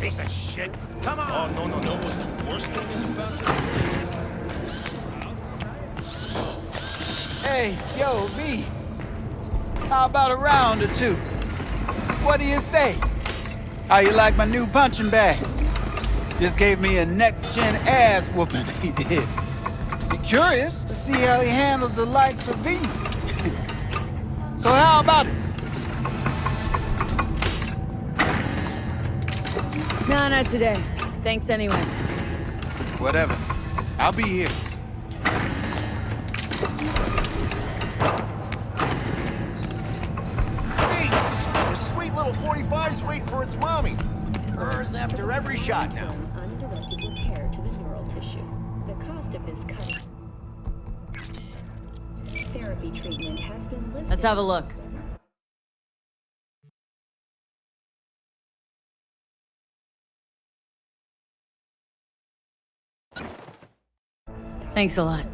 piece of shit. Come on. Oh, no. What the worst thing is about this? Hey, yo, V. How about a round or two? What do you say? How you like my new punching bag? Just gave me a next-gen ass whooping, he did. Be curious to see how he handles the likes of V. So how about it? No, not today. Thanks anyway. Whatever. I'll be here. Hey, the sweet little 45's waiting for its mommy. Hers after every shot now. Undirected repair to the neural tissue. The cost of this cutting therapy treatment has been listed. Let's have a look. Thanks a lot.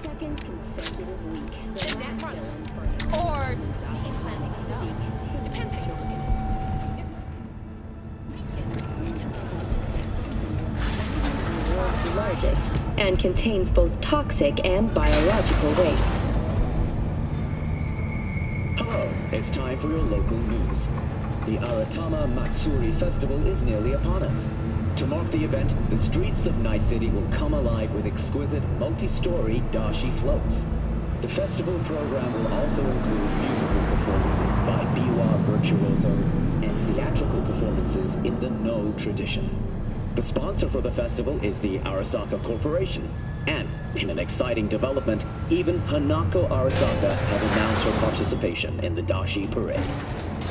Second consecutive week. Is that wrong? Or depends how you look at The world's largest and contains both toxic and biological waste. Hello, it's time for your local news. The Aratama Matsuri Festival is nearly upon us. To mark the event, the streets of Night City will come alive with exquisite, multi-story dashi floats. The festival program will also include musical performances by biwa virtuoso and theatrical performances in the No tradition. The sponsor for the festival is the Arasaka Corporation. And, in an exciting development, even Hanako Arasaka has announced her participation in the Dashi Parade.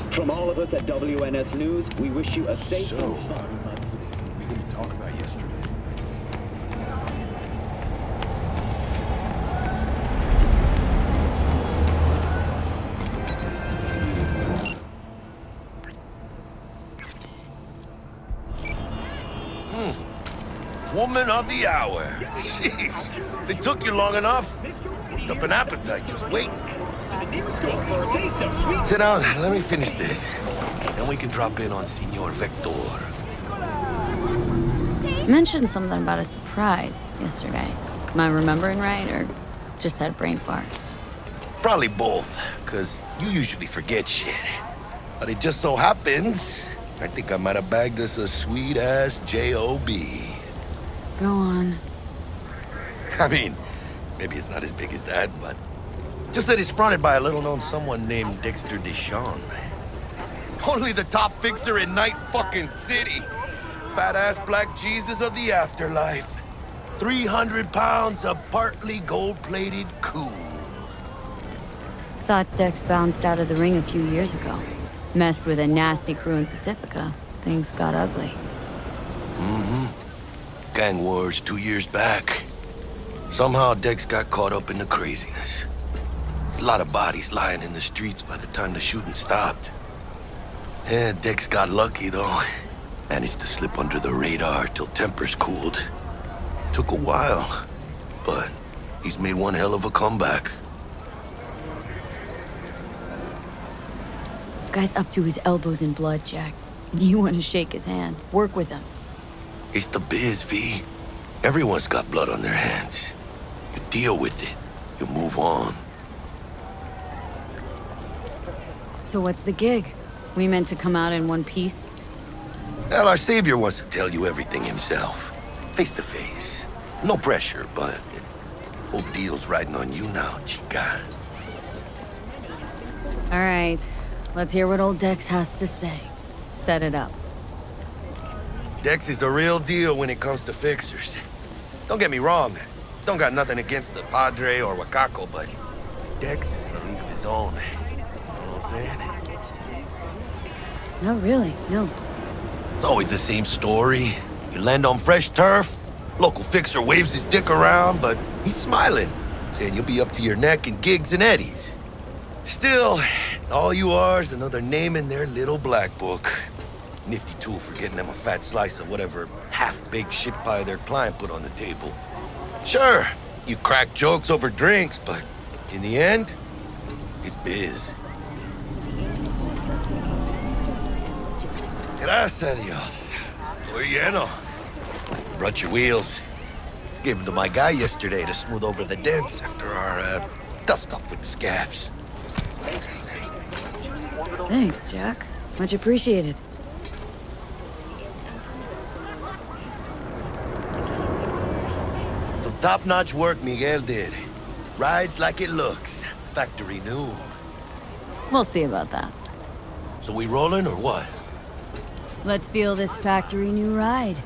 From all of us at WNS News, we wish you a safe and fun. We didn't talk about yesterday. Woman of the hour. Jeez. It took you long enough. Worked up an appetite just waiting. Sit down, let me finish this. Then we can drop in on Senor Vector. You mentioned something about a surprise yesterday. Am I remembering right, or just had a brain fart? Probably both, because you usually forget shit. But it just so happens, I think I might have bagged us a sweet-ass J.O.B. Go on. I mean, maybe it's not as big as that, but just that it's fronted by a little-known someone named Dexter Deshawn. Only the top fixer in Night fucking City. Fat-ass black Jesus of the afterlife. 300 pounds of partly gold-plated cool. Thought Dex bounced out of the ring a few years ago. Messed with a nasty crew in Pacifica. Things got ugly. Mm-hmm. Gang wars 2 years back. Somehow Dex got caught up in the craziness. A lot of bodies lying in the streets by the time the shooting stopped. Yeah, Dex got lucky though. Managed to slip under the radar till tempers cooled. Took a while, but he's made one hell of a comeback. Guy's up to his elbows in blood, Jack. You want to shake his hand. Work with him. It's the biz, V. Everyone's got blood on their hands. You deal with it. You move on. So what's the gig? We meant to come out in one piece? Well, our savior wants to tell you everything himself. Face to face. No pressure, but whole deal's riding on you now, chica. All right. Let's hear what old Dex has to say. Set it up. Dex is a real deal when it comes to fixers. Don't get me wrong. Don't got nothing against the Padre or Wakako, but Dex is in a league of his own. You know what I'm saying? No, really, no. It's always the same story. You land on fresh turf, local fixer waves his dick around, but he's smiling, saying you'll be up to your neck in gigs and eddies. Still, all you are is another name in their little black book. Nifty tool for getting them a fat slice of whatever half-baked shit pie their client put on the table. Sure, you crack jokes over drinks, but in the end, it's biz. Gracias a Dios. Estoy lleno. Brought your wheels. Gave them to my guy yesterday to smooth over the dents after our dust-up with the scabs. Thanks, Jack. Much appreciated. Some top-notch work Miguel did. Rides like it looks. Factory new. We'll see about that. So we rolling or what? Let's feel this factory new ride.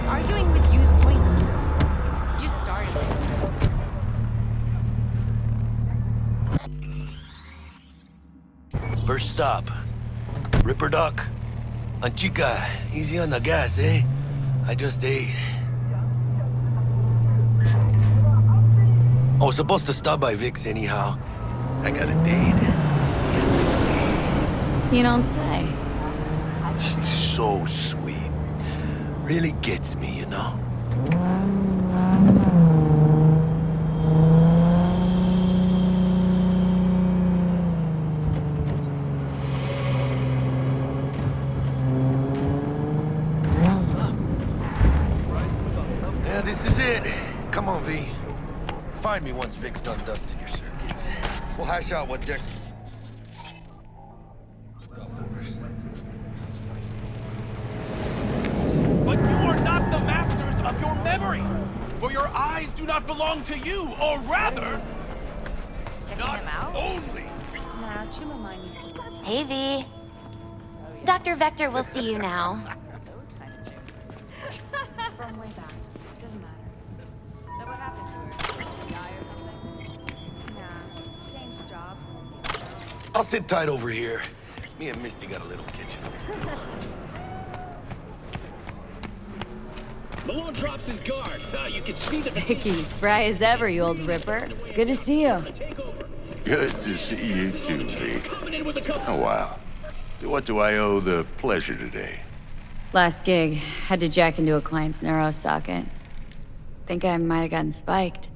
Arguing with you's pointless. You started it. First stop. Ripper Duck. Anchica, easy on the gas, eh? I just ate. I was supposed to stop by Vic's anyhow. I got a date. Me and Misty. You don't say. She's so sweet. Really gets me, you know? Yeah, this is it. Come on, V. Find me once Vic's done dusting your circuits. We'll hash out what Dex... But you are not the masters of your memories! For your eyes do not belong to you, or rather... Checking not him out? only... Nah, Chimamani. Hey, V. Dr. Vector will see you now. From way back. Doesn't matter. So what happened to her? Die or something? Nah. Changed job. I'll sit tight over here. Me and Misty got a little kitchen. Malone drops his guard. You can see the Vicky, spry as ever, you old ripper. Good to see you. takeover. Good to see you too, V. Coming in with a couple. Oh, wow. What do I owe the pleasure today? Last gig, had to jack into a client's neuro socket. Think I might have gotten spiked.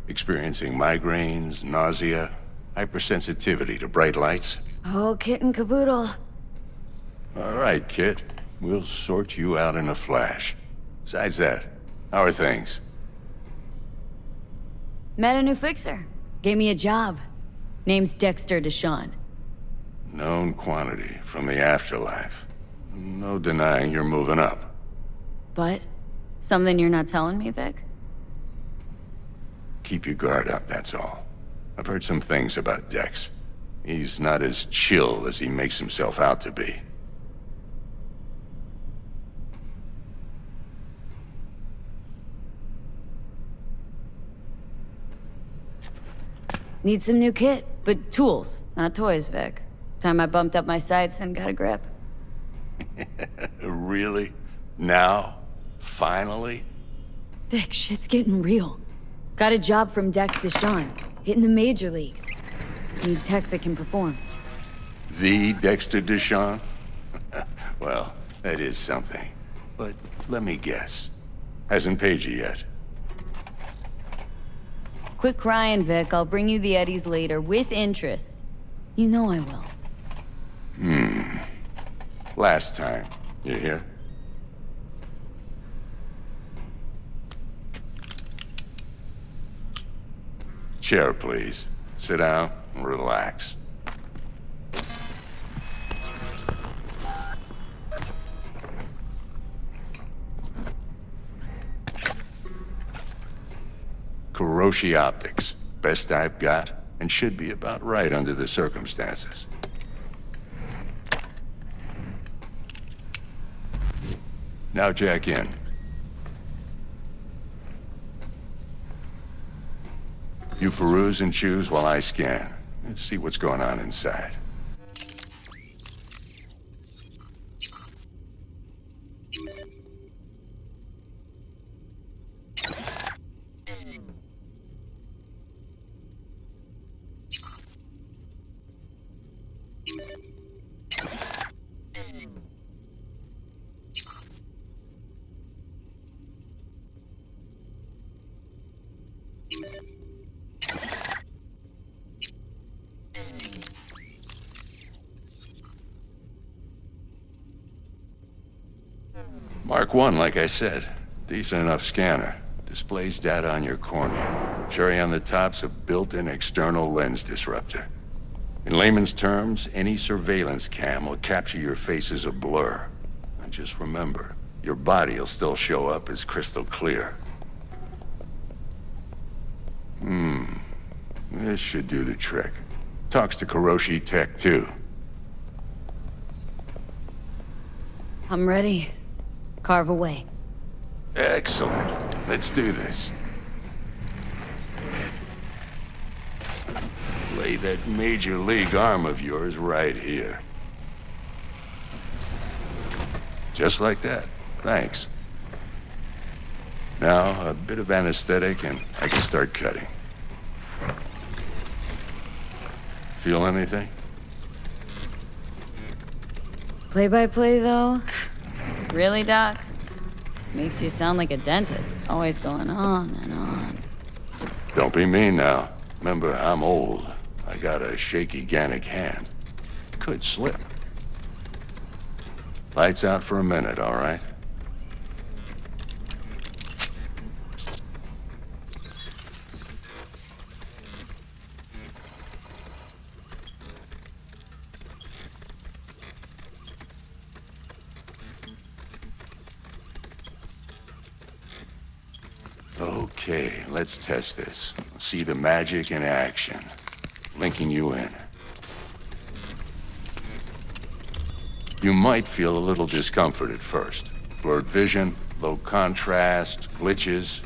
Experiencing migraines, nausea, hypersensitivity to bright lights? Oh, kit and caboodle. All right, Kit. We'll sort you out in a flash. Besides that, how are things? Met a new fixer. Gave me a job. Name's Dexter Deshawn. Known quantity from the afterlife. No denying you're moving up. But, something you're not telling me, Vic? Keep your guard up, that's all. I've heard some things about Dex. He's not as chill as he makes himself out to be. Need some new kit, but tools, not toys, Vic. Time I bumped up my sights and got a grip. Really? Now? Finally? Vic, shit's getting real. Got a job from Dex Deshawn, hitting the major leagues. Need tech that can perform. The Dexter Deshawn? Well, that is something. But let me guess. Hasn't paid you yet. Quit crying, Vic. I'll bring you the Eddies later, with interest. You know I will. Last time. You hear? Chair, please. Sit down and relax. Kuroshi Optics. Best I've got, and should be about right under the circumstances. Now jack in. You peruse and choose while I scan. Let's see what's going on inside. Mark 1, like I said. Decent enough scanner. Displays data on your cornea. Cherry on the top's a built-in external lens disruptor. In layman's terms, any surveillance cam will capture your face as a blur. And just remember, your body will still show up as crystal clear. This should do the trick. Talks to Kuroshi Tech, too. I'm ready. Carve away. Excellent. Let's do this. Lay that major league arm of yours right here. Just like that. Thanks. Now, a bit of anesthetic and I can start cutting. Feel anything? Play-by-play, though? Really, Doc? Makes you sound like a dentist, always going on and on. Don't be mean now. Remember, I'm old. I got a shaky Gannic hand. Could slip. Lights out for a minute, all right? Okay, let's test this. See the magic in action. Linking you in. You might feel a little discomfort at first. Blurred vision, low contrast, glitches.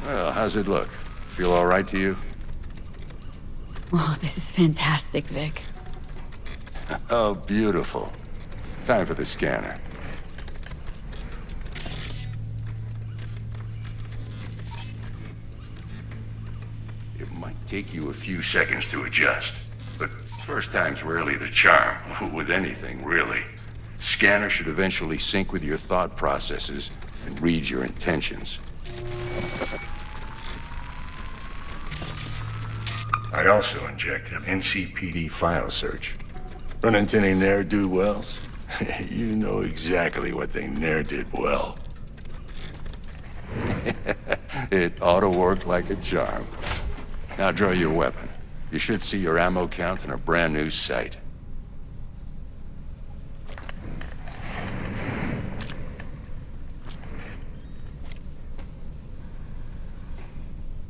Well, how's it look? Feel all right to you? Oh, this is fantastic, Vic. Oh, beautiful. Time for the scanner. It might take you a few seconds to adjust, but first time's rarely the charm, with anything, really. Scanner should eventually sync with your thought processes and read your intentions. I also injected an NCPD file search. Run into any ne'er-do-wells? You know exactly what they ne'er did well. It ought to work like a charm. Now draw your weapon. You should see your ammo count in a brand new sight.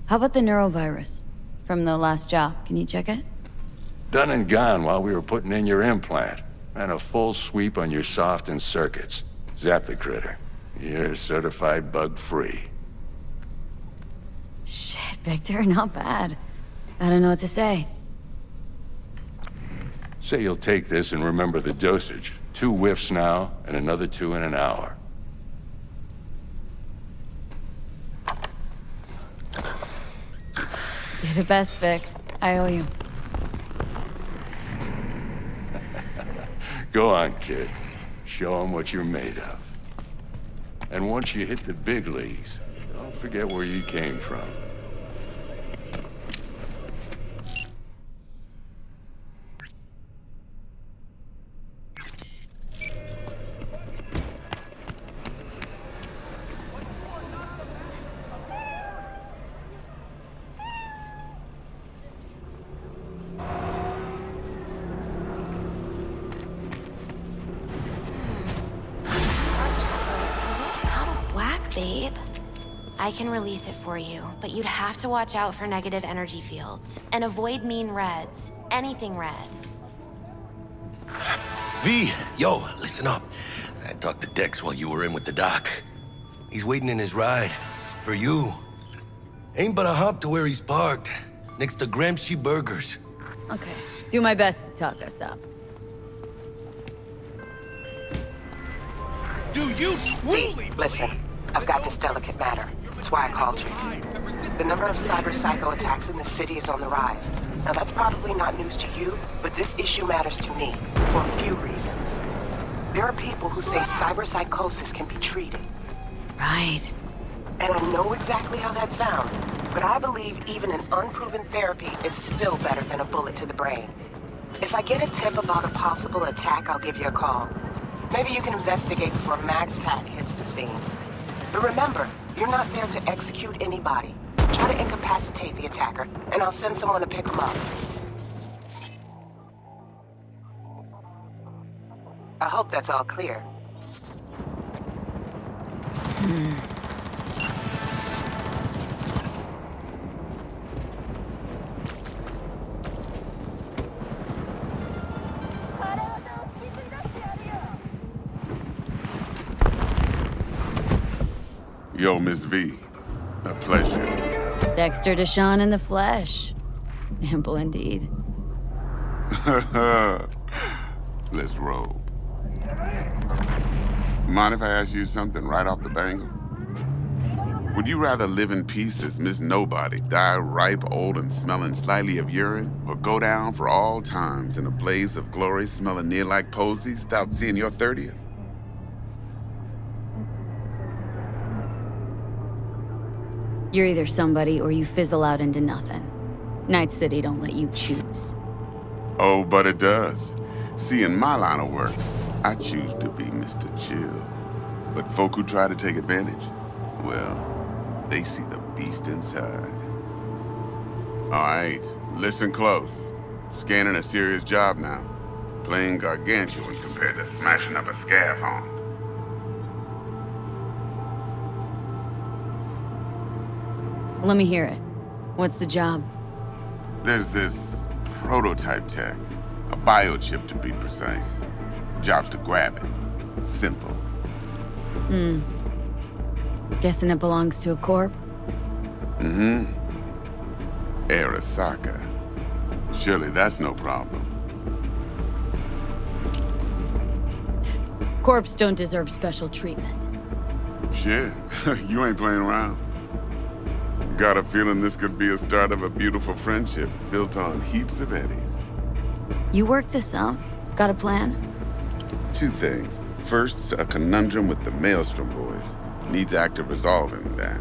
How about the neurovirus? From the last job, can you check it? Done and gone while we were putting in your implant. And a full sweep on your soft and circuits. Zap the critter. You're certified bug-free. Shit, Victor, not bad. I don't know what to say. Say you'll take this and remember the dosage. 2 whiffs now, and another 2 in an hour. You're the best, Vic. I owe you. Go on, kid. Show them what you're made of. And once you hit the big leagues, don't forget where you came from. Babe, I can release it for you, but you'd have to watch out for negative energy fields and avoid mean reds. Anything red. V, yo, listen up. I talked to Dex while you were in with the doc. He's waiting in his ride. For you. Ain't but a hop to where he's parked. Next to Gramsci Burgers. Okay. Do my best to talk us up. Do you truly Listen, I've got this delicate matter. That's why I called you. The number of cyber-psycho attacks in the city is on the rise. Now that's probably not news to you, but this issue matters to me for a few reasons. There are people who say cyberpsychosis can be treated. Right. And I know exactly how that sounds, but I believe even an unproven therapy is still better than a bullet to the brain. If I get a tip about a possible attack, I'll give you a call. Maybe you can investigate before Max Tack hits the scene. But remember, you're not there to execute anybody. Try to incapacitate the attacker, and I'll send someone to pick him up. I hope that's all clear. Yo, Miss V. A pleasure. Dexter Deshawn in the flesh. Ample indeed. Let's roll. Mind if I ask you something right off the bangle? Would you rather live in peace as Miss Nobody, die ripe, old, and smelling slightly of urine, or go down for all times in a blaze of glory smelling near like posies without seeing your 30th? You're either somebody or you fizzle out into nothing. Night City don't let you choose. Oh, but it does. See, in my line of work, I choose to be Mr. Chill. But folk who try to take advantage, well, they see the beast inside. All right, listen close. Scanning a serious job now. Playing gargantuan compared to smashing up a scav home. Let me hear it. What's the job? There's this prototype tech. A biochip, to be precise. Job's to grab it. Simple. Guessing it belongs to a corp? Mm-hmm. Arasaka. Surely that's no problem. Corps don't deserve special treatment. Shit, you ain't playing around. Got a feeling this could be a start of a beautiful friendship built on heaps of eddies. You work this out? Got a plan? Two things. First, a conundrum with the Maelstrom boys. Needs active resolving that.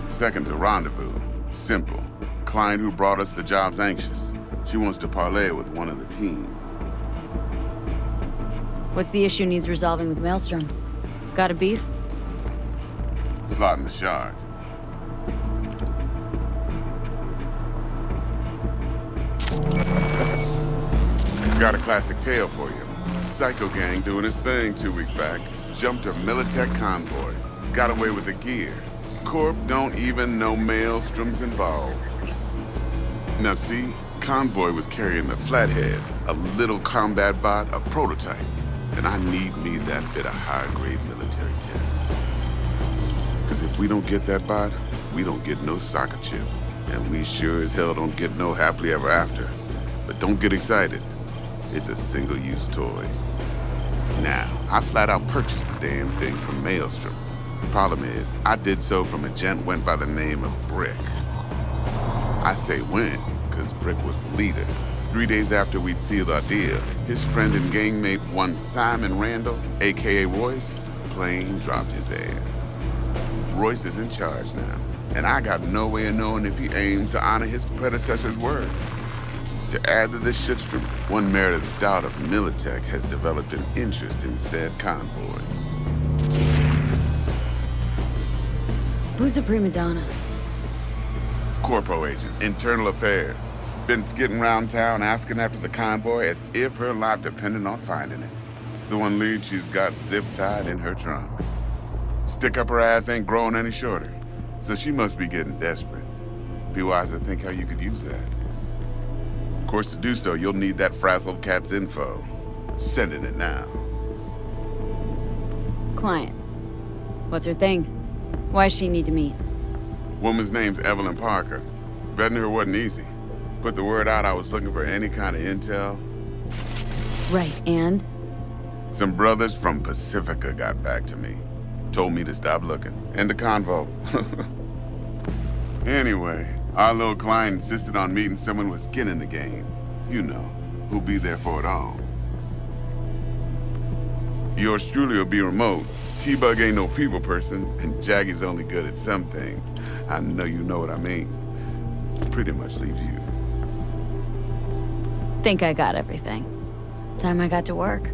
Second, a rendezvous. Simple. Client who brought us the job's anxious. She wants to parlay with one of the team. What's the issue needs resolving with Maelstrom? Got a beef? Slot in the shard. Got a classic tale for you. Psycho gang doing his thing 2 weeks back. Jumped a Militech convoy. Got away with the gear. Corp don't even know Maelstrom's involved. Now see, convoy was carrying the Flathead, a little combat bot, a prototype. And I need me that bit of high-grade military tech. Because if we don't get that bot, we don't get no soccer chip. And we sure as hell don't get no happily ever after. But don't get excited. It's a single-use toy. Now, I flat out purchased the damn thing from Maelstrom. Problem is, I did so from a gent went by the name of Brick. I say when, because Brick was the leader. 3 days after we'd sealed our deal, his friend and gangmate, one Simon Randall, a.k.a. Royce, plain dropped his ass. Royce is in charge now, and I got no way of knowing if he aims to honor his predecessor's word. To add to this shitstrom, one merited stout of Militech has developed an interest in said convoy. Who's the prima donna? Corpo agent, internal affairs. Been skidding around town asking after the convoy as if her life depended on finding it. The one lead she's got zip-tied in her trunk. Stick up her ass ain't growing any shorter, so she must be getting desperate. Be wise to think how you could use that. Of course, to do so, you'll need that frazzled cat's info. Sending it now. Client. What's her thing? Why does she need to meet? Woman's name's Evelyn Parker. Vetting her wasn't easy. Put the word out I was looking for any kind of intel. Right, and? Some brothers from Pacifica got back to me. Told me to stop looking. End the convo. Anyway, our little client insisted on meeting someone with skin in the game. You know, who'll be there for it all. Yours truly will be remote. T-Bug ain't no people person, and Jaggy's only good at some things. I know you know what I mean. Pretty much leaves you. Think I got everything. Time I got to work.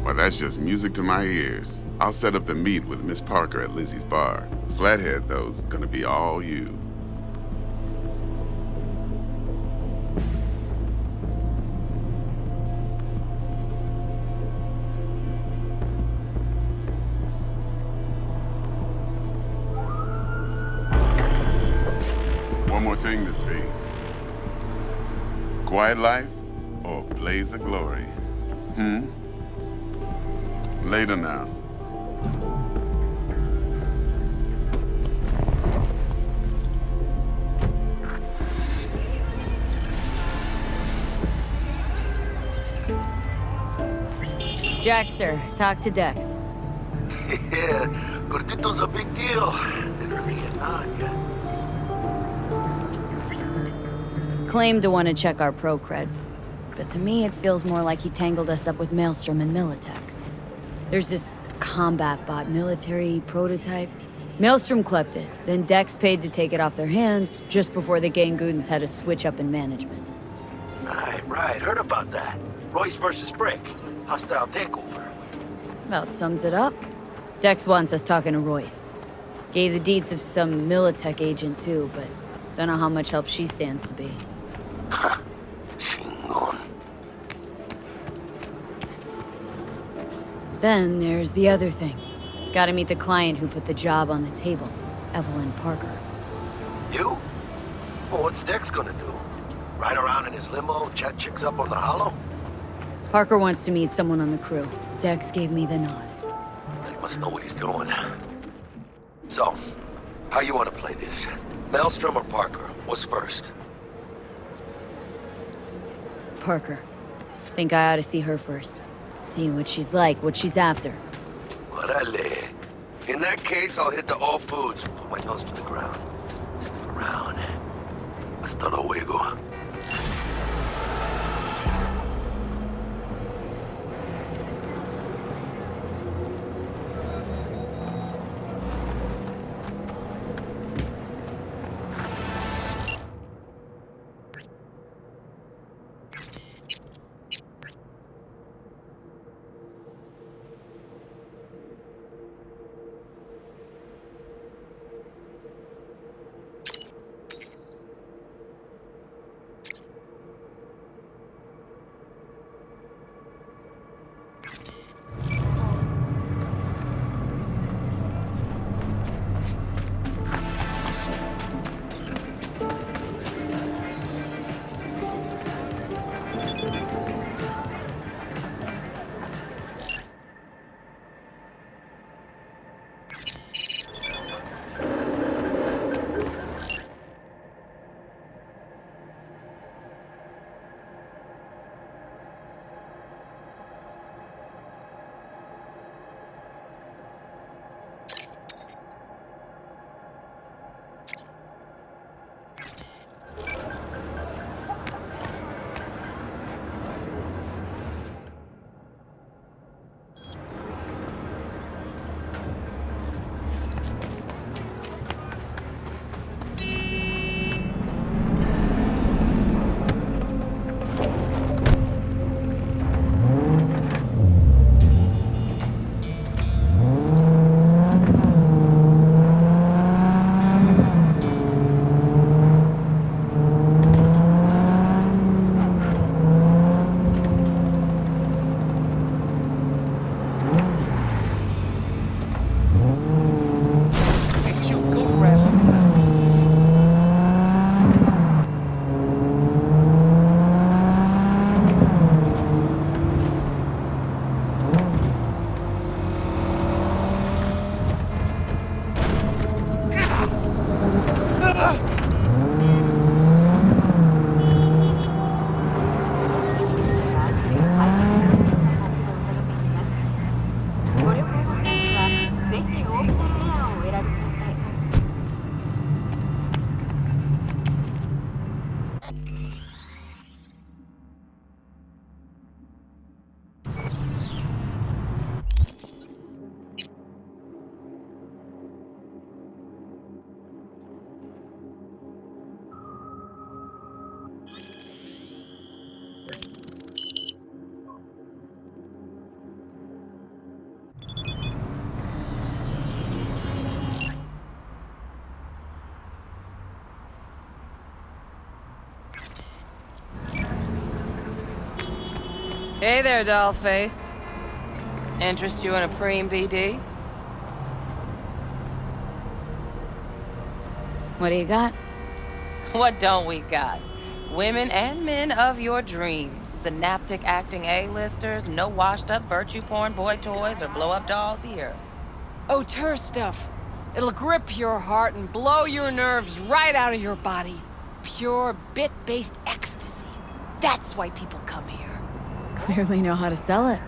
Well, that's just music to my ears. I'll set up the meet with Miss Parker at Lizzie's bar. Flathead, though's gonna be all you. One more thing, Miss V. Quiet life or blaze of glory? Later now. Jackster, talk to Dex. Yeah, Gordito's a big deal. Didn't really get on yet. Claimed to want to check our pro cred, but to me it feels more like he tangled us up with Maelstrom and Militech. There's this combat bot military prototype. Maelstrom clept it, then Dex paid to take it off their hands just before the Gangoons had a switch up in management. Right, heard about that. Royce versus Brick. Hostile takeover. About sums it up. Dex wants us talking to Royce. Gave the deeds of some Militech agent too, but don't know how much help she stands to be. Chingon. Then there's the other thing. Gotta meet the client who put the job on the table, Evelyn Parker. You? Well, what's Dex gonna do? Ride around in his limo, chat chicks up on the hollow? Parker wants to meet someone on the crew. Dex gave me the nod. He must know what he's doing. So, how you want to play this? Maelstrom or Parker? What's first? Parker. Think I ought to see her first. See what she's like, what she's after. Orale. In that case, I'll hit the all foods and put my nose to the ground. Sniff around. Hasta luego. Hey there, dollface. Interest you in a preem BD? What do you got? What don't we got? Women and men of your dreams. Synaptic acting A-listers, no washed-up virtue porn boy toys or blow-up dolls here. Auteur stuff. It'll grip your heart and blow your nerves right out of your body. Pure bit-based ecstasy. That's why people come here. Clearly know how to sell it.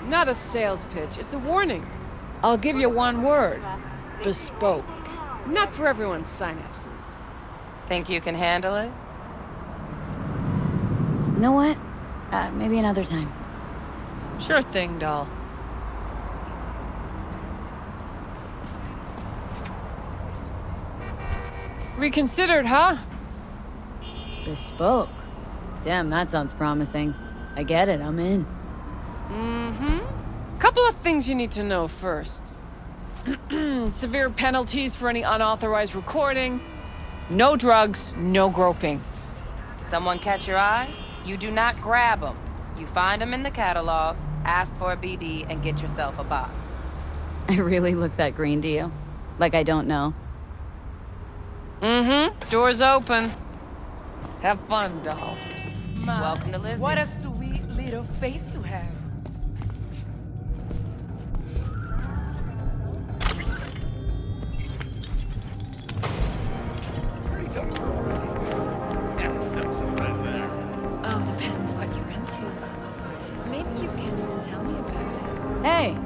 Not a sales pitch, it's a warning. I'll give you one word. Bespoke. Not for everyone's synapses. Think you can handle it? You know what? Maybe another time. Sure thing, doll. Reconsidered, huh? Bespoke. Damn, that sounds promising. I get it, I'm in. Couple of things you need to know first. Severe penalties for any unauthorized recording. No drugs, no groping. Someone catch your eye? You do not grab them. You find them in the catalog, ask for a BD, and get yourself a box. I really look that green to you? Like I don't know. Door's open. Have fun, doll. Welcome to Lizzie's. What a sweet little face you have. Oh, depends what you're into. Maybe you can tell me about it. Hey!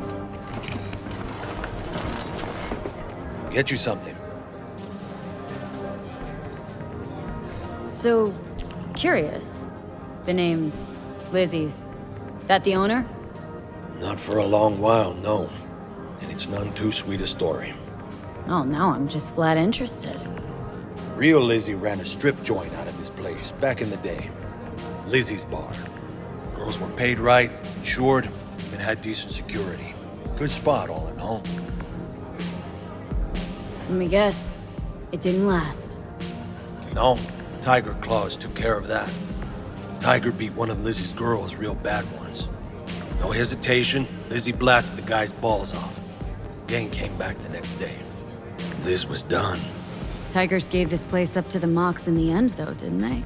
Get you something. So, curious. The name Lizzie's. That the owner? Not for a long while, no. And it's none too sweet a story. Oh, now I'm just flat interested. Real Lizzie ran a strip joint out of this place back in the day. Lizzie's Bar. Girls were paid right, insured, and had decent security. Good spot, all in all. Let me guess. It didn't last. No, Tiger Claws took care of that. Tiger beat one of Lizzie's girls real bad once. No hesitation, Lizzie blasted the guy's balls off. Gang came back the next day. Liz was done. Tigers gave this place up to the Mox in the end, though, didn't they?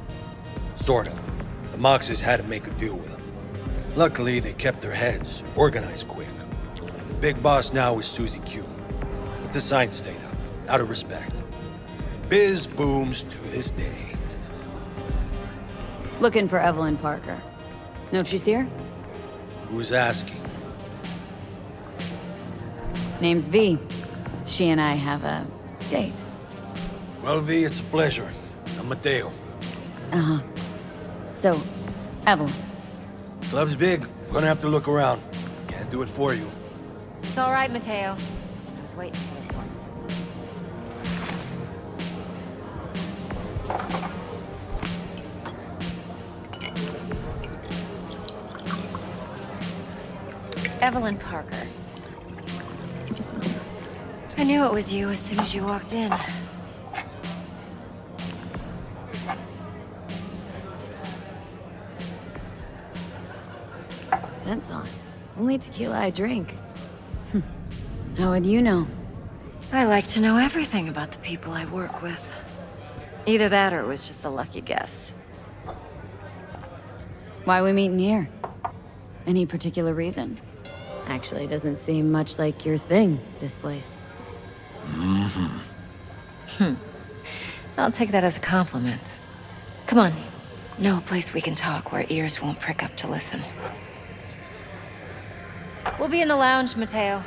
Sort of. The Moxes had to make a deal with them. Luckily, they kept their heads, organized quick. The big boss now is Susie Q. But the sign stayed up, out of respect. And biz booms to this day. Looking for Evelyn Parker. Know if she's here? Who's asking? Name's V. She and I have a date. Well, V, it's a pleasure. I'm Mateo. Uh-huh. So, Evelyn. Club's big. Gonna have to look around. Can't do it for you. It's all right, Mateo. I was waiting for this one. Evelyn Parker. I knew it was you as soon as you walked in. Scent's on. Only tequila I drink. How would you know? I like to know everything about the people I work with. Either that or it was just a lucky guess. Why we meeting here? Any particular reason? Actually, doesn't seem much like your thing, this place. I'll take that as a compliment. Come on. Know a place we can talk where ears won't prick up to listen. We'll be in the lounge, Mateo.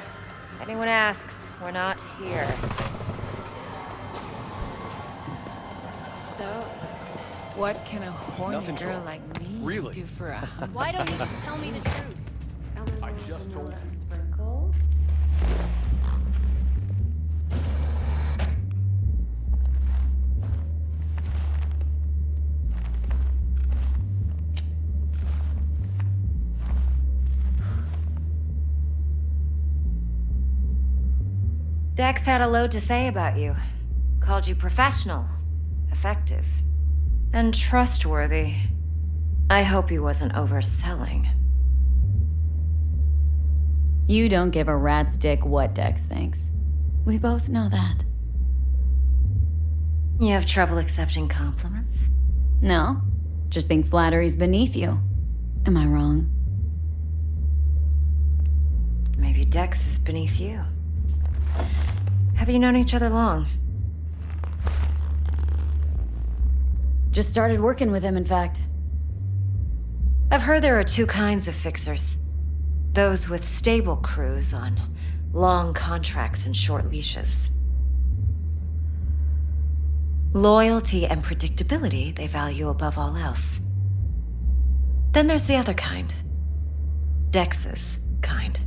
If anyone asks, we're not here. So, what can a horny Nothing's girl wrong. like me Really? do for a Why don't you just tell me the truth? I just told you. sprinkle? Dex had a load to say about you. Called you professional, effective, and trustworthy. I hope he wasn't overselling. You don't give a rat's dick what Dex thinks. We both know that. You have trouble accepting compliments? No, just think flattery's beneath you. Am I wrong? Maybe Dex is beneath you. Have you known each other long? Just started working with him, in fact. I've heard there are two kinds of fixers. Those with stable crews on long contracts and short leashes. Loyalty and predictability they value above all else. Then there's the other kind. Dex's kind.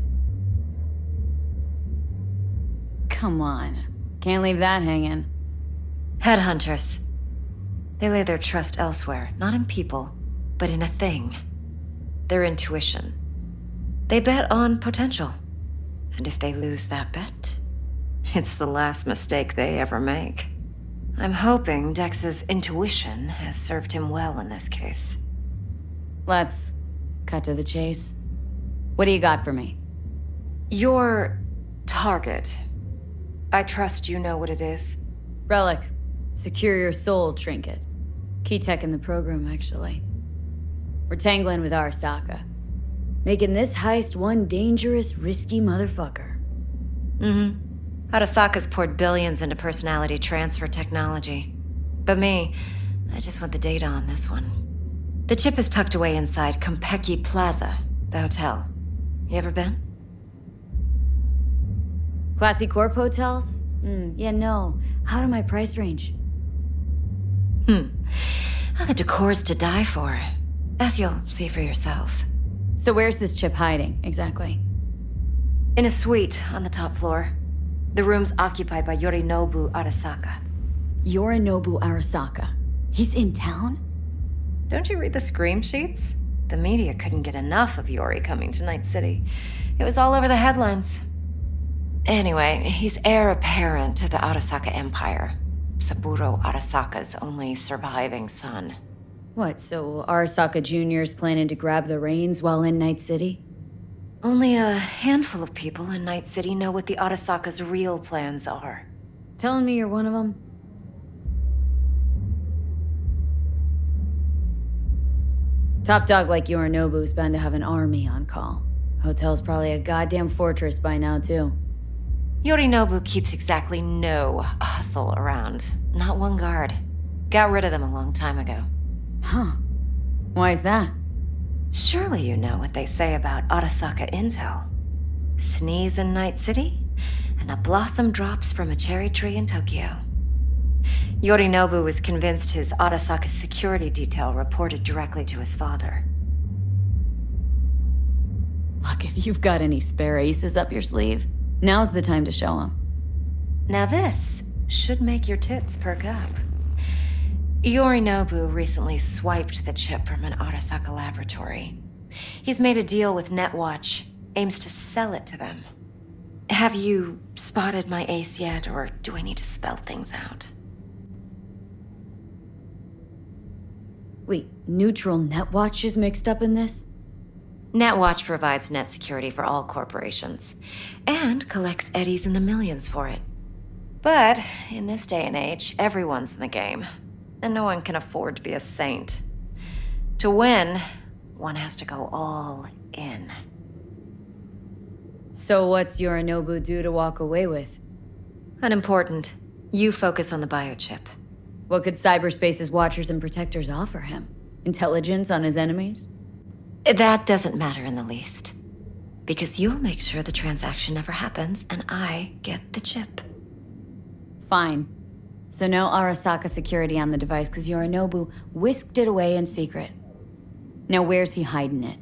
Come on. Can't leave that hanging. Headhunters. They lay their trust elsewhere, not in people, but in a thing. Their intuition. They bet on potential. And if they lose that bet, it's the last mistake they ever make. I'm hoping Dex's intuition has served him well in this case. Let's cut to the chase. What do you got for me? Your target. I trust you know what it is. Relic. Secure your soul trinket. Key tech in the program, actually. We're tangling with Arasaka. Making this heist one dangerous, risky motherfucker. Arasaka's poured billions into personality transfer technology. But me, I just want the data on this one. The chip is tucked away inside Konpeki Plaza, the hotel. You ever been? Classy corp hotels? Yeah, no. Out of my price range. Oh, the decor's to die for. As you'll see for yourself. So where's this chip hiding, exactly? In a suite on the top floor. The room's occupied by Yorinobu Arasaka. Yorinobu Arasaka? He's in town? Don't you read the scream sheets? The media couldn't get enough of Yori coming to Night City. It was all over the headlines. Anyway, he's heir apparent to the Arasaka Empire. Saburo Arasaka's only surviving son. What, so Arasaka Jr.'s planning to grab the reins while in Night City? Only a handful of people in Night City know what the Arasaka's real plans are. Telling me you're one of them? Top dog like Yorinobu's bound to have an army on call. Hotel's probably a goddamn fortress by now, too. Yorinobu keeps exactly no hustle around. Not one guard. Got rid of them a long time ago. Huh. Why is that? Surely you know what they say about Arasaka intel. Sneeze in Night City, and a blossom drops from a cherry tree in Tokyo. Yorinobu was convinced his Arasaka security detail reported directly to his father. Look, if you've got any spare aces up your sleeve, now's the time to show them. Now this should make your tits perk up. Yorinobu recently swiped the chip from an Arasaka laboratory. He's made a deal with Netwatch, aims to sell it to them. Have you spotted my ace yet, or do I need to spell things out? Wait, neutral Netwatch is mixed up in this? Netwatch provides net security for all corporations, and collects eddies in the millions for it. But in this day and age, everyone's in the game, and no one can afford to be a saint. To win, one has to go all in. So what's Yorinobu due to walk away with? Unimportant. You focus on the biochip. What could cyberspace's watchers and protectors offer him? Intelligence on his enemies? That doesn't matter in the least. Because you'll make sure the transaction never happens, and I get the chip. Fine. So no Arasaka security on the device because Yorinobu whisked it away in secret. Now where's he hiding it?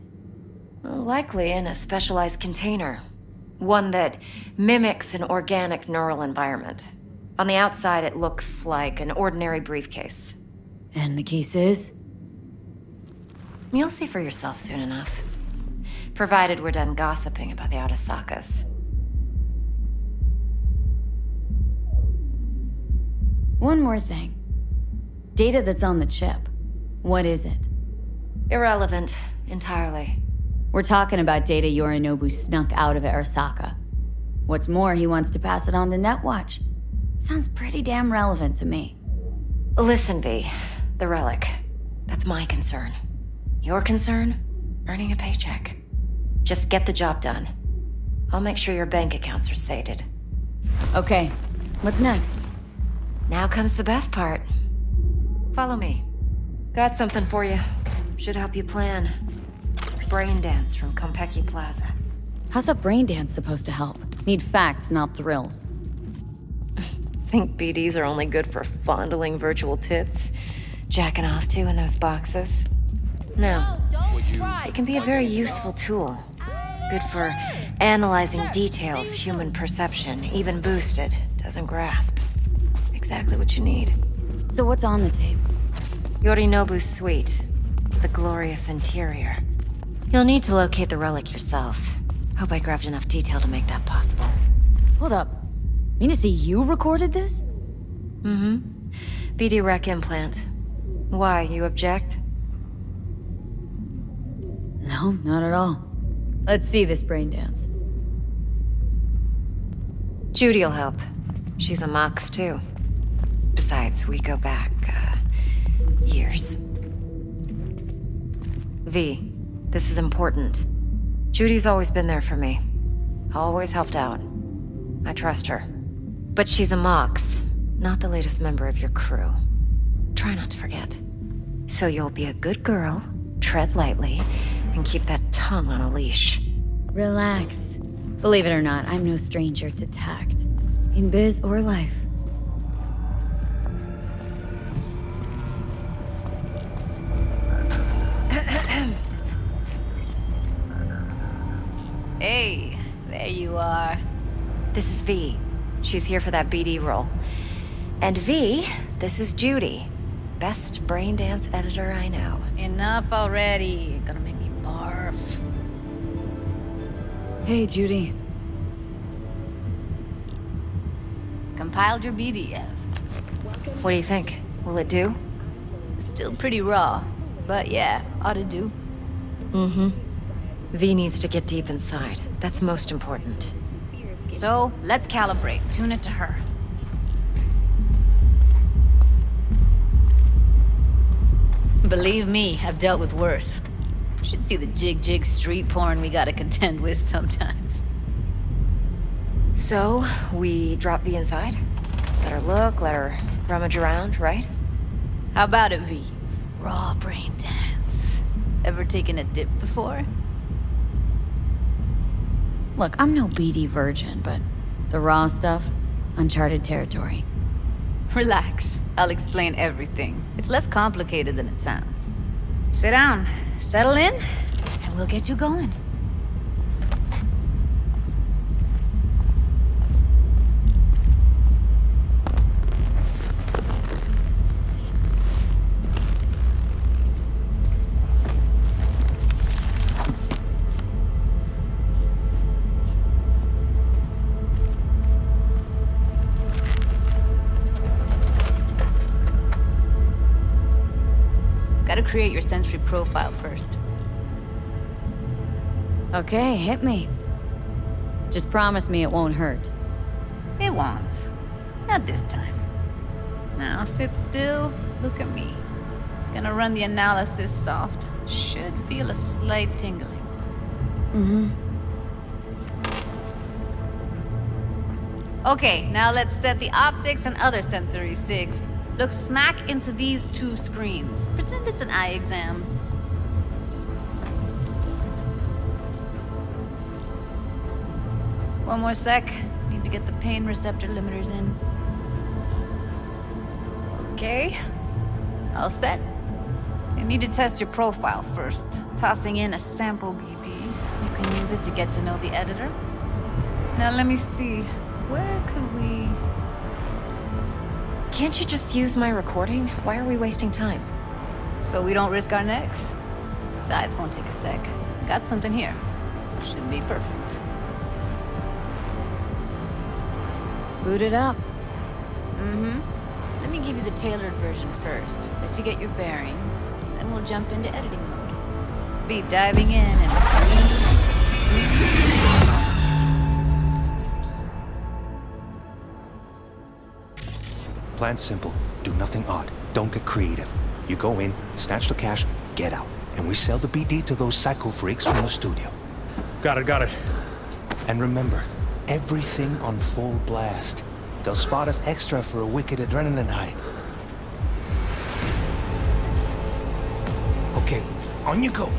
Likely in a specialized container. One that mimics an organic neural environment. On the outside, it looks like an ordinary briefcase. And the case is? You'll see for yourself soon enough. Provided we're done gossiping about the Arasakas. One more thing. Data that's on the chip. What is it? Irrelevant, entirely. We're talking about data Yorinobu snuck out of Arasaka. What's more, he wants to pass it on to Netwatch. Sounds pretty damn relevant to me. Listen, V. The relic. That's my concern. Your concern? Earning a paycheck. Just get the job done. I'll make sure your bank accounts are sated. Okay, what's next? Now comes the best part. Follow me. Got something for you. Should help you plan. Brain dance from Konpeki Plaza. How's a brain dance supposed to help? Need facts, not thrills. Think BDs are only good for fondling virtual tits? Jacking off to in those boxes? No. It can be a very useful tool. Good for analyzing details human perception, even boosted, doesn't grasp. Exactly what you need. So what's on the tape? Yorinobu's suite, with a glorious interior. You'll need to locate the relic yourself. Hope I grabbed enough detail to make that possible. Hold up. Mean to say you recorded this? Mm-hmm. BD rec implant. Why, you object? No, not at all. Let's see this brain dance. Judy'll help. She's a Mox, too. Besides, we go back, years. V, this is important. Judy's always been there for me. Always helped out. I trust her. But she's a Mox, not the latest member of your crew. Try not to forget. So you'll be a good girl, tread lightly, and keep that tongue on a leash. Relax. Believe it or not, I'm no stranger to tact. In biz or life. Hey, there you are. This is V. She's here for that BD role. And V, this is Judy. Best brain dance editor I know. Enough already. You're gonna make me barf. Hey, Judy. Compiled your BDF. What do you think? Will it do? Still pretty raw, but yeah, ought to do. Mm-hmm. V needs to get deep inside. That's most important. So, let's calibrate. Tune it to her. Believe me, I've dealt with worse. Should see the jig street porn we gotta contend with sometimes. So, we drop V inside? Let her look, let her rummage around, right? How about it, V? Raw brain dance. Ever taken a dip before? Look, I'm no BD virgin, but the raw stuff, uncharted territory. Relax. I'll explain everything. It's less complicated than it sounds. Sit down, settle in, and we'll get you going. Gotta create your sensory profile first. Okay, hit me. Just promise me it won't hurt. It won't. Not this time. Now sit still, look at me. Gonna run the analysis soft. Should feel a slight tingling. Mm-hmm. Okay, now let's set the optics and other sensory sigs. Look smack into these two screens. Pretend it's an eye exam. One more sec. Need to get the pain receptor limiters in. Okay. All set. You need to test your profile first. Tossing in a sample BD. You can use it to get to know the editor. Now let me see. Where could we... Can't you just use my recording? Why are we wasting time? So we don't risk our necks? Besides, won't take a sec. Got something here. Should be perfect. Boot it up. Mm-hmm. Let me give you the tailored version first. Let you get your bearings. Then we'll jump into editing mode. be diving in and Plan simple. Do nothing odd. Don't get creative. You go in, snatch the cash, get out. And we sell the BD to those psycho freaks from the studio. Got it. And remember, everything on full blast. They'll spot us extra for a wicked adrenaline high. Okay, on you go.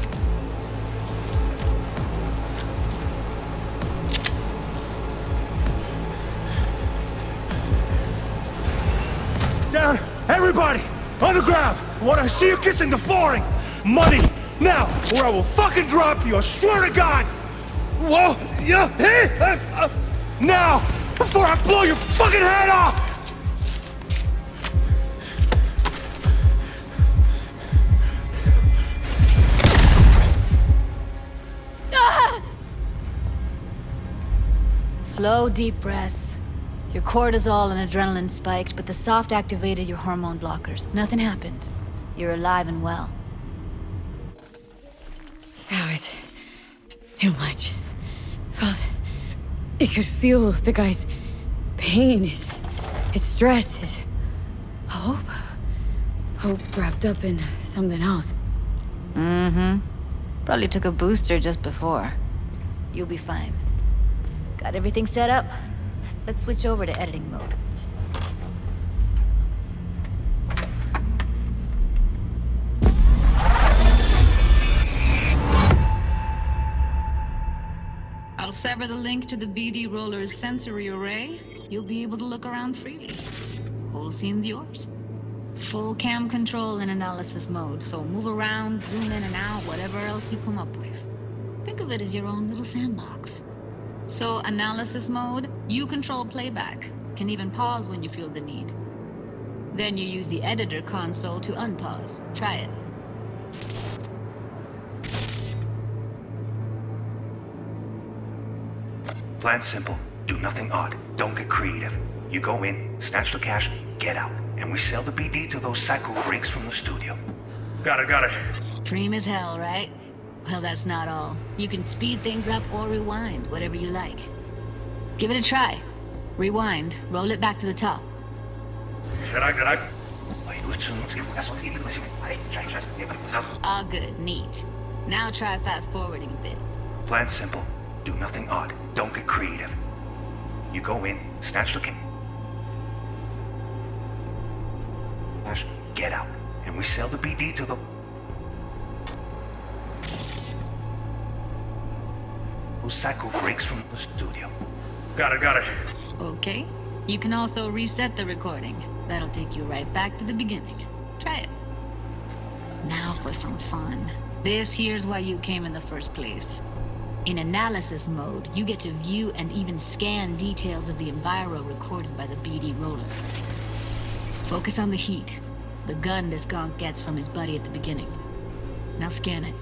Down! Everybody! On the ground! I want to see you kissing the flooring! Money! Now! Or I will fucking drop you! I swear to God! Whoa! Yeah! Hey! Now! Before I blow your fucking head off! Slow, deep breaths. Your cortisol and adrenaline spiked, but the soft activated your hormone blockers. Nothing happened. You're alive and well. That was too much. I could feel the guy's pain, his stress, his hope. Hope wrapped up in something else. Mm-hmm. Probably took a booster just before. You'll be fine. Got everything set up? Let's switch over to editing mode. I'll sever the link to the BD Roller's sensory array. You'll be able to look around freely. Whole scene's yours. Full cam control in analysis mode, so move around, zoom in and out, whatever else you come up with. Think of it as your own little sandbox. So, analysis mode, you control playback. Can even pause when you feel the need. Then you use the editor console to unpause. Try it. Plan simple. Do nothing odd. Don't get creative. You go in, snatch the cash, get out. And we sell the BD to those psycho freaks from the studio. Got it. Preem as hell, right? Well, that's not all. You can speed things up or rewind, whatever you like. Give it a try. Rewind, roll it back to the top. All good, neat. Now try fast forwarding a bit. Plan simple. Do nothing odd. Don't get creative. You go in, snatch the cash, get out. And we sell the BD to the psycho freaks from the studio. Got it. Okay. You can also reset the recording. That'll take you right back to the beginning. Try it. Now for some fun. This here's why you came in the first place. In analysis mode, you get to view and even scan details of the enviro recorded by the BD Roller. Focus on the heat, the gun this gonk gets from his buddy at the beginning. Now scan it.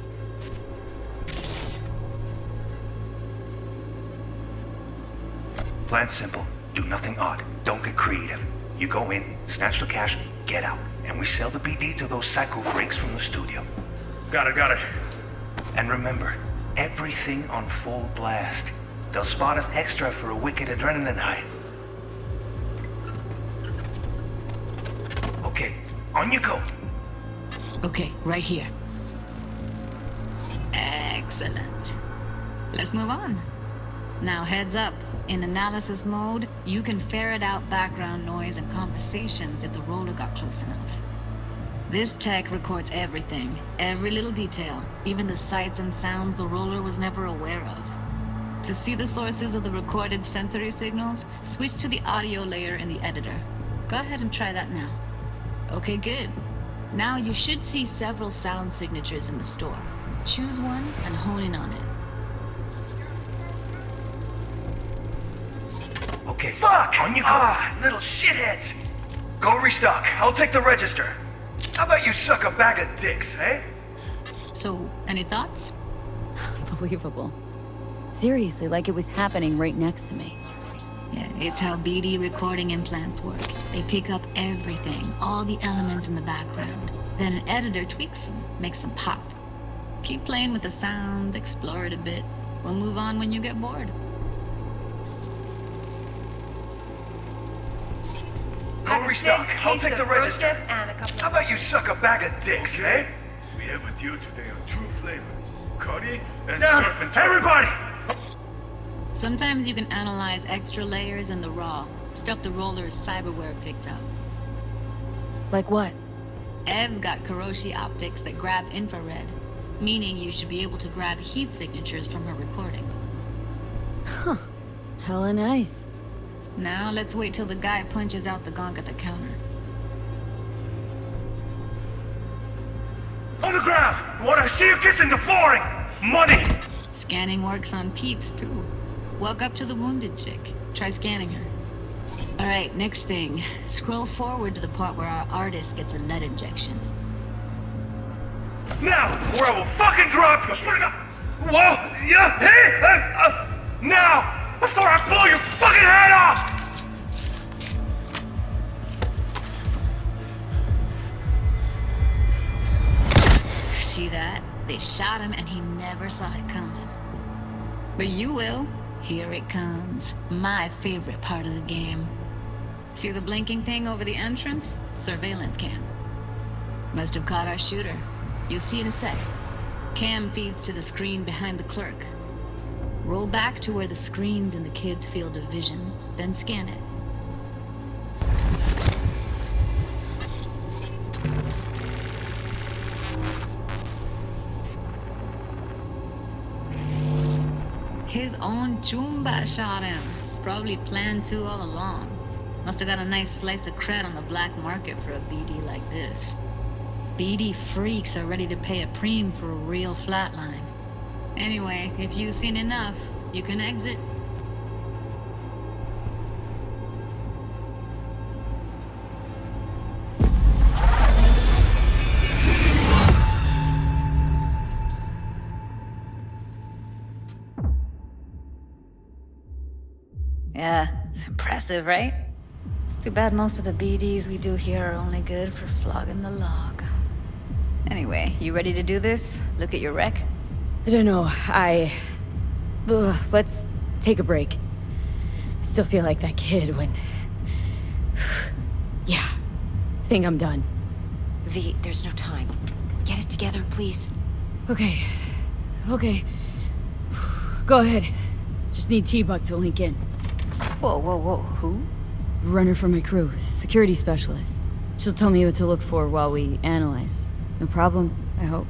Plan simple. Do nothing odd. Don't get creative. You go in, snatch the cash, get out. And we sell the BD to those psycho freaks from the studio. Got it. And remember, everything on full blast. They'll spot us extra for a wicked adrenaline high. Okay, on you go. Okay, right here. Excellent. Let's move on. Now heads up. In analysis mode, you can ferret out background noise and conversations if the roller got close enough. This tech records everything, every little detail, even the sights and sounds the roller was never aware of. To see the sources of the recorded sensory signals, switch to the audio layer in the editor. Go ahead and try that now. Okay, good. Now you should see several sound signatures in the store. Choose one and hone in on it. Okay. Fuck! On you go. Little shitheads! Go restock. I'll take the register. How about you suck a bag of dicks, eh? So, any thoughts? Unbelievable. Seriously, like it was happening right next to me. Yeah, it's how BD recording implants work. They pick up everything, all the elements in the background. Then an editor tweaks them, makes them pop. Keep playing with the sound, explore it a bit. We'll move on when you get bored. Go restock. I'll take the register. How about you suck a bag of dicks, eh? We have a deal today on 2 flavors. Curry and Now, surf and turf. everybody! Sometimes you can analyze extra layers in the raw. Stuff the roller's cyberware picked up. Like what? Ev's got Kiroshi optics that grab infrared, meaning you should be able to grab heat signatures from her recording. Huh. Hella nice. Now let's wait till the guy punches out the gong at the counter. On the ground! What I see you kissing the flooring! Money! Scanning works on peeps, too. Walk up to the wounded chick. Try scanning her. Alright, next thing. Scroll forward to the part where our artist gets a lead injection. Now, or I will fucking drop you! Whoa! Yeah! Hey! Now! Before I blow your fucking head off! See that? They shot him and he never saw it coming. But you will. Here it comes. My favorite part of the game. See the blinking thing over the entrance? Surveillance cam. Must have caught our shooter. You'll see in a sec. Cam feeds to the screen behind the clerk. Roll back to where the screen's in the kid's field of vision, then scan it. His own Chumba shot him. Probably planned to all along. Must have got a nice slice of cred on the black market for a BD like this. BD freaks are ready to pay a preem for a real flatline. Anyway, if you've seen enough, you can exit. Yeah, it's impressive, right? It's too bad most of the BDs we do here are only good for flogging the log. Anyway, you ready to do this? Look at your wreck? I don't know, let's take a break. Still feel like that kid when... Yeah, think I'm done. V, there's no time. Get it together, please. Okay. Go ahead. Just need T-Bug to link in. Whoa, who? Runner for my crew, security specialist. She'll tell me what to look for while we analyze. No problem, I hope.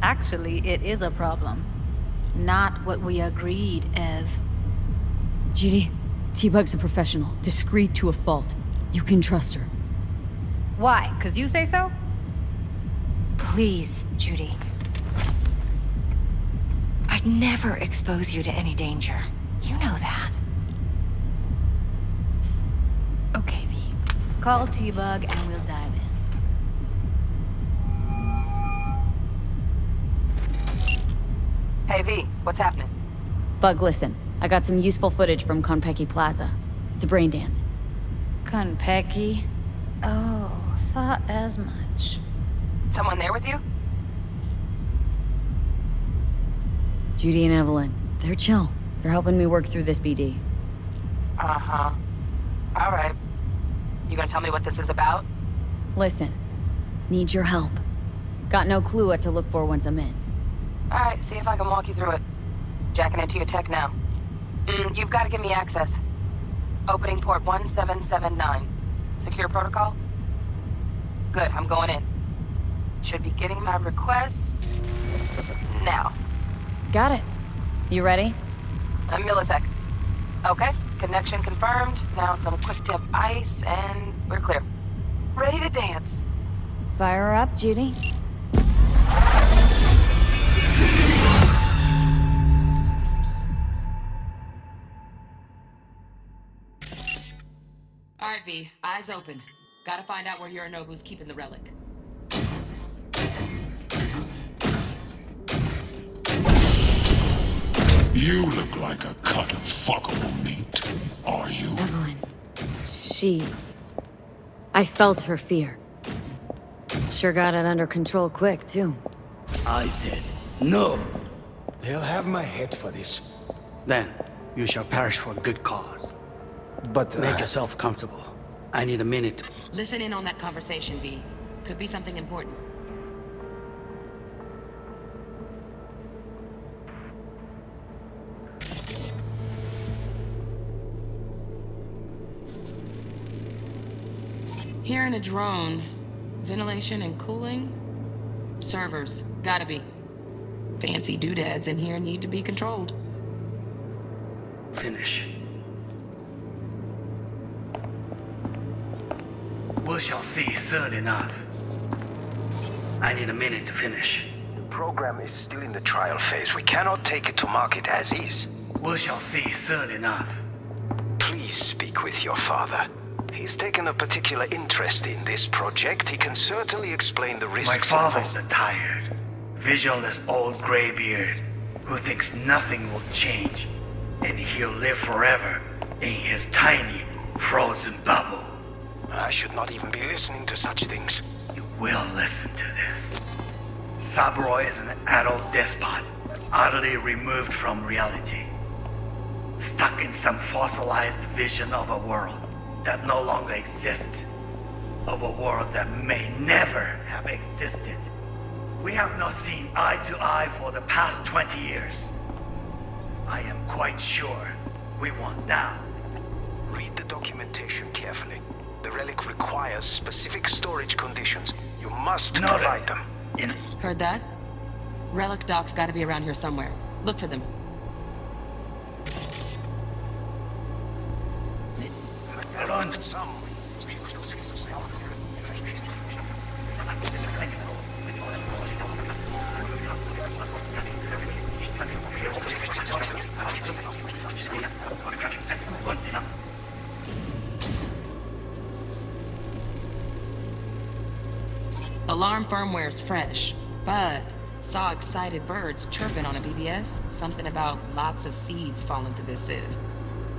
Actually, it is a problem. Not what we agreed, Ev. Judy, T-Bug's a professional, discreet to a fault. You can trust her. Why? 'Cause you say so? Please, Judy. I'd never expose you to any danger. You know that. Okay, V. Call T-Bug and we'll dive in. Hey, V, what's happening? Bug, listen. I got some useful footage from Konpeki Plaza. It's a brain dance. Konpeki? Oh, thought as much. Someone there with you? Judy and Evelyn. They're chill. They're helping me work through this BD. Uh-huh. All right. You gonna tell me what this is about? Listen. Need your help. Got no clue what to look for once I'm in. All right, see if I can walk you through it. Jacking into your tech now. You've got to give me access. Opening port 1779. Secure protocol? Good, I'm going in. Should be getting my request... now. Got it. You ready? A millisec. Okay, connection confirmed. Now some quick tip ice, and we're clear. Ready to dance. Fire her up, Judy. All right, V. Eyes open. Gotta find out where Yorinobu's keeping the relic. You look like a cut of fuckable meat, are you? Evelyn. I felt her fear. Sure got it under control quick, too. I said, No. They'll have my head for this. Then, you shall perish for a good cause. But, Make yourself comfortable. I need a minute. Listen in on that conversation, V. Could be something important. Here in a drone, ventilation and cooling? Servers, gotta be. Fancy doodads in here need to be controlled. Finish. We shall see soon enough. I need a minute to finish. The program is still in the trial phase. We cannot take it to market as is. We shall see soon enough. Please speak with your father. He's taken a particular interest in this project. He can certainly explain the risks. My father's a tired, visionless old graybeard who thinks nothing will change, and he'll live forever in his tiny, frozen bubble. I should not even be listening to such things. You will listen to this. Saburo is an adult despot, utterly removed from reality. Stuck in some fossilized vision of a world that no longer exists. Of a world that may never have existed. We have not seen eye to eye for the past 20 years. I am quite sure we want now. Read the documentation carefully. The relic requires specific storage conditions. You must provide them. Heard that? Relic docs gotta be around here somewhere. Look for them. Alarm firmware's fresh, but saw excited birds chirping on a BBS. Something about lots of seeds falling to this sieve.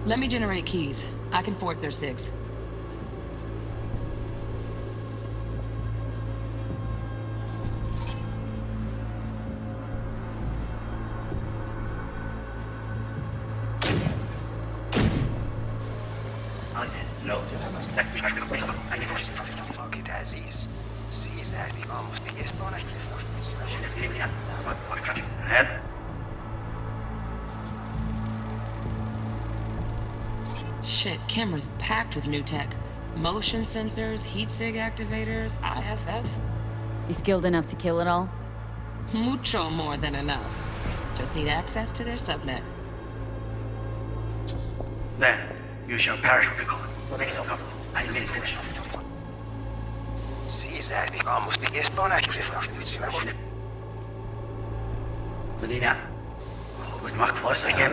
Let me generate keys. I can forge their SIGs. Market as is. See is acting almost biggest bonus. Shit, camera's packed with new tech. Motion sensors, heat sig activators, IFF. You skilled enough to kill it all? Mucho more than enough. Just need access to their subnet. Then, you shall perish with the cause. Make yourself comfortable. I need a minute to finish. See is acting almost biggest bonus. Medina. With Mark Voice again.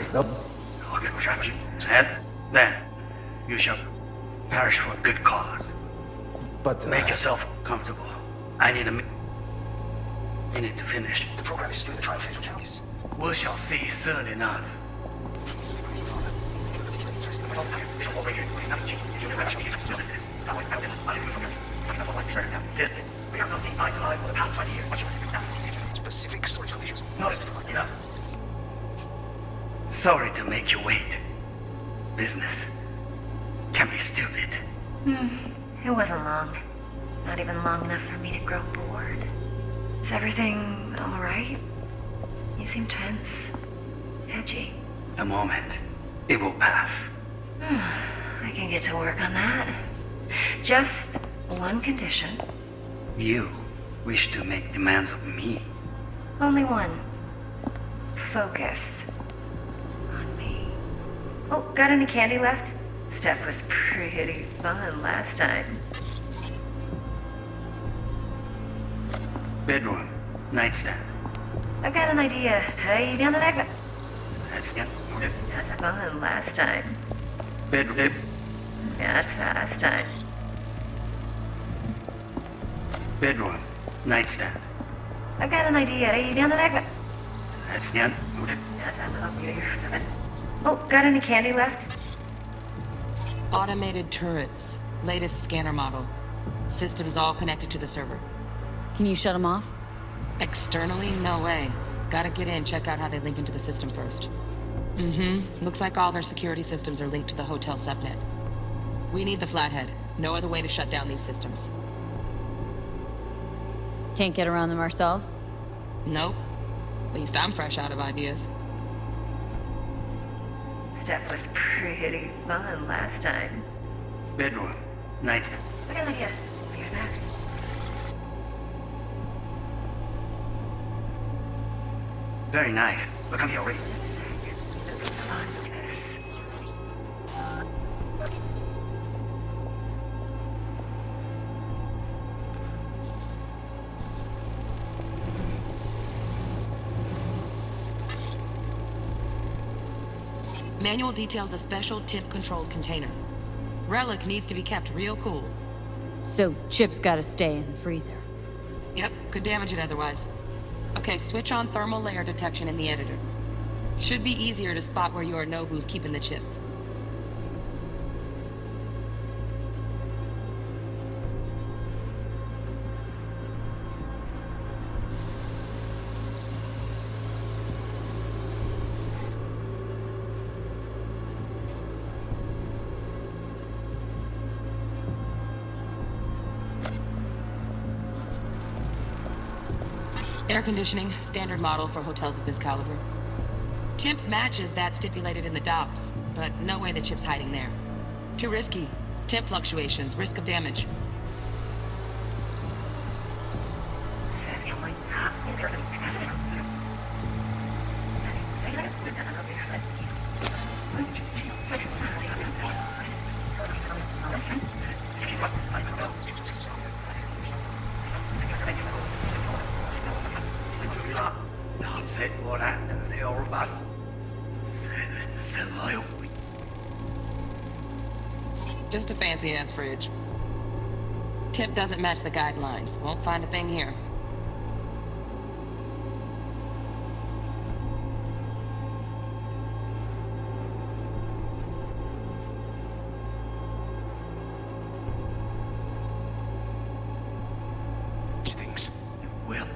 And then, you shall perish for a good cause. But, Make yourself comfortable. I need a minute to finish. The program is still in the trial phase. We shall see soon enough. We have not seen eye to eye for the past 20 years. Specific storage conditions. Not enough. Sorry to make you wait. Business can be stupid. It wasn't long. Not even long enough for me to grow bored. Is everything all right? You seem tense. Edgy. A moment. It will pass. I can get to work on that. Just one condition. You wish to make demands of me. Only one. Focus. On me. Oh, got any candy left? Stuff was pretty fun last time. Bedroom. Nightstand. I've got an idea. Hey, down the neck. That's it. That's fun last time. Bedroom. That's last time. Bedroom. Nightstand. I've got an idea. Hey, down the neck. That's it. Oh, got any candy left? Automated turrets. Latest scanner model. System is all connected to the server. Can you shut them off? Externally, no way. Gotta get in, check out how they link into the system first. Looks like all their security systems are linked to the hotel subnet. We need the Flathead. No other way to shut down these systems. Can't get around them ourselves? Nope. At least I'm fresh out of ideas. Stuff was pretty fun last time. Bedroom. Night. Look at Lydia. Hear that? Very nice. Look, I'm here already. Manual details a special temp-controlled container. Relic needs to be kept real cool. So, Chip's gotta stay in the freezer. Yep, could damage it otherwise. Okay, switch on thermal layer detection in the editor. Should be easier to spot where Yorinobu's keeping the chip. Air conditioning, standard model for hotels of this caliber. Temp matches that stipulated in the docs, but no way the chip's hiding there. Too risky. Temp fluctuations, risk of damage. Just a fancy-ass fridge. Tip doesn't match the guidelines. Won't find a thing here. Things. Well,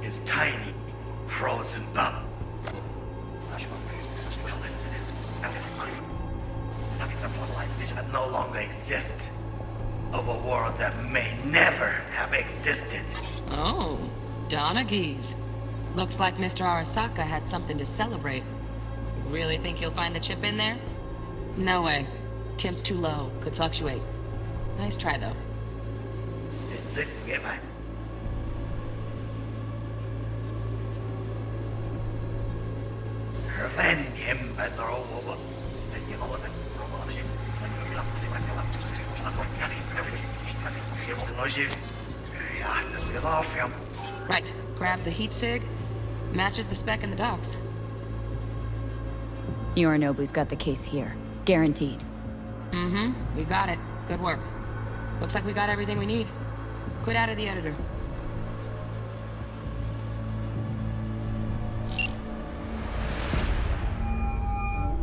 is tiny, frozen bub. Stuck in some fossilized vision that no longer exists. Of a world that may never have existed. Oh, Donaghys. Looks like Mr. Arasaka had something to celebrate. Really think you'll find the chip in there? No way. Temp's too low. Could fluctuate. Nice try, though. Right. Grab the heat sig. Matches the spec in the docs. Yorinobu's got the case here. Guaranteed. We got it. Good work. Looks like we got everything we need. Quit out of the editor.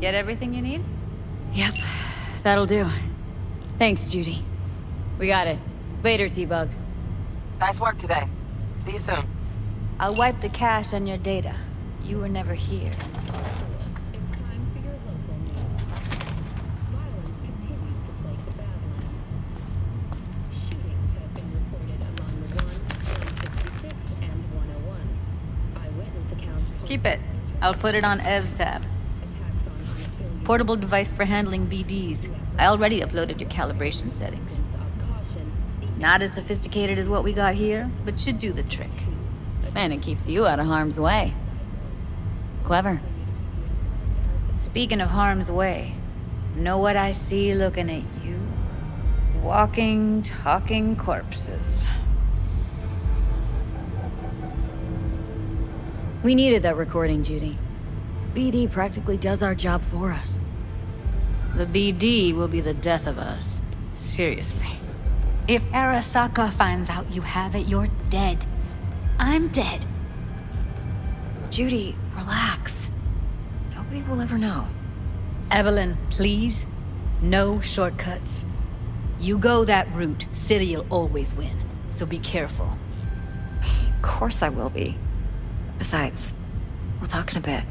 Get everything you need? Yep. That'll do. Thanks, Judy. We got it. Later, T-Bug. Nice work today. See you soon. I'll wipe the cache on your data. You were never here. Keep it. I'll put it on Ev's tab. Portable device for handling BDs. I already uploaded your calibration settings. Not as sophisticated as what we got here, but should do the trick. And it keeps you out of harm's way. Clever. Speaking of harm's way, know what I see looking at you? Walking, talking corpses. We needed that recording, Judy. BD practically does our job for us. The BD will be the death of us. Seriously. If Arasaka finds out you have it, you're dead. I'm dead. Judy, relax. Nobody will ever know. Evelyn, please. No shortcuts. You go that route, City'll always win. So be careful. course I will be. Besides, we'll talk in a bit.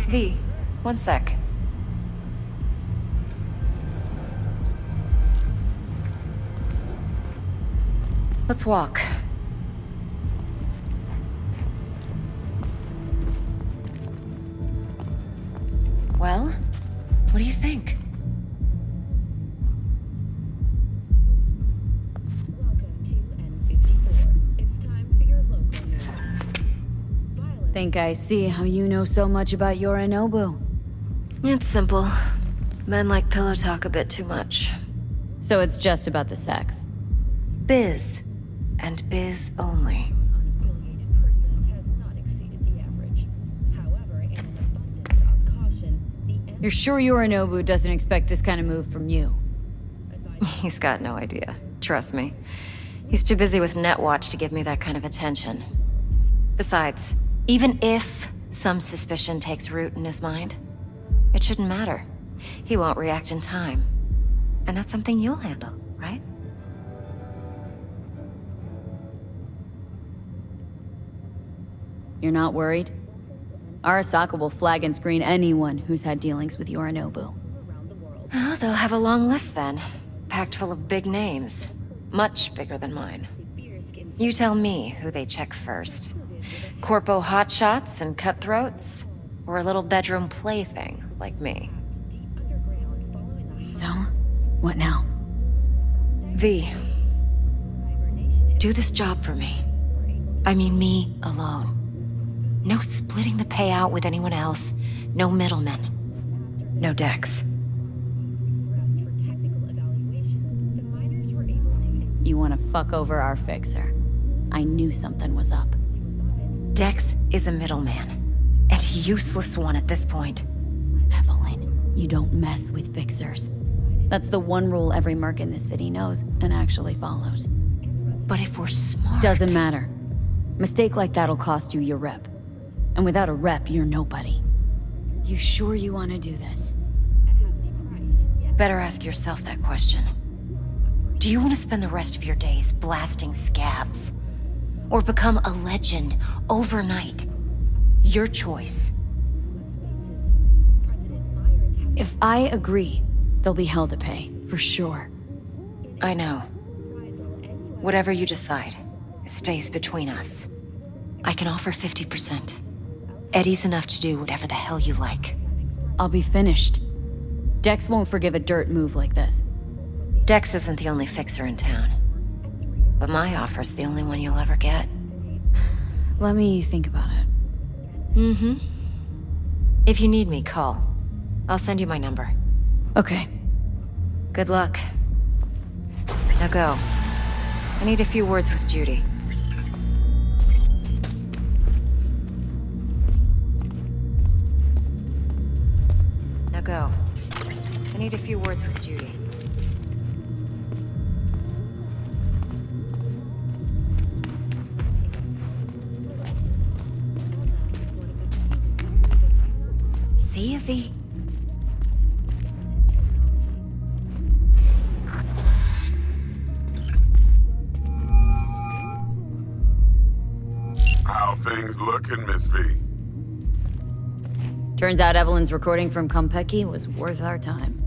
V, one sec. Let's walk. Well, what do you think? Think I see how you know so much about Yorinobu. It's simple. Men like pillow talk a bit too much. So it's just about the sex. Biz. And biz only. You're sure Yorinobu doesn't expect this kind of move from you? He's got no idea. Trust me. He's too busy with Netwatch to give me that kind of attention. Besides, even if some suspicion takes root in his mind, it shouldn't matter. He won't react in time. And that's something you'll handle, right? You're not worried? Arasaka will flag and screen anyone who's had dealings with Yorinobu. Oh, they'll have a long list then. Packed full of big names. Much bigger than mine. You tell me who they check first. Corpo hotshots and cutthroats? Or a little bedroom plaything like me? So, what now? V. Do this job for me. I mean me alone. No splitting the payout with anyone else. No middlemen. No Dex. You want to fuck over our fixer. I knew something was up. Dex is a middleman. And a useless one at this point. Evelyn, you don't mess with fixers. That's the one rule every merc in this city knows and actually follows. But if we're smart... Doesn't matter. Mistake like that'll cost you your rep. And without a rep, you're nobody. You sure you want to do this? Better ask yourself that question. Do you want to spend the rest of your days blasting scabs? Or become a legend overnight? Your choice. If I agree, there'll be hell to pay, for sure. I know. Whatever you decide, it stays between us. I can offer 50%. Eddie's enough to do whatever the hell you like. I'll be finished. Dex won't forgive a dirt move like this. Dex isn't the only fixer in town. But my offer's the only one you'll ever get. Let me think about it. Mm-hmm. If you need me, call. I'll send you my number. Okay. Good luck. Now go. I need a few words with Judy. Now go. I need a few words with Judy. See you, V. How things looking, Miss V? Turns out Evelyn's recording from Konpeki was worth our time.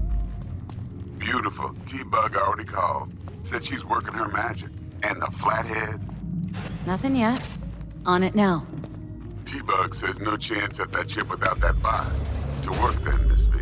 Beautiful. T-Bug already called. Said she's working her magic. And the flathead? Nothing yet. On it now. T-Bug says no chance at that chip without that vibe. To work then, Miss V.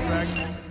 contract.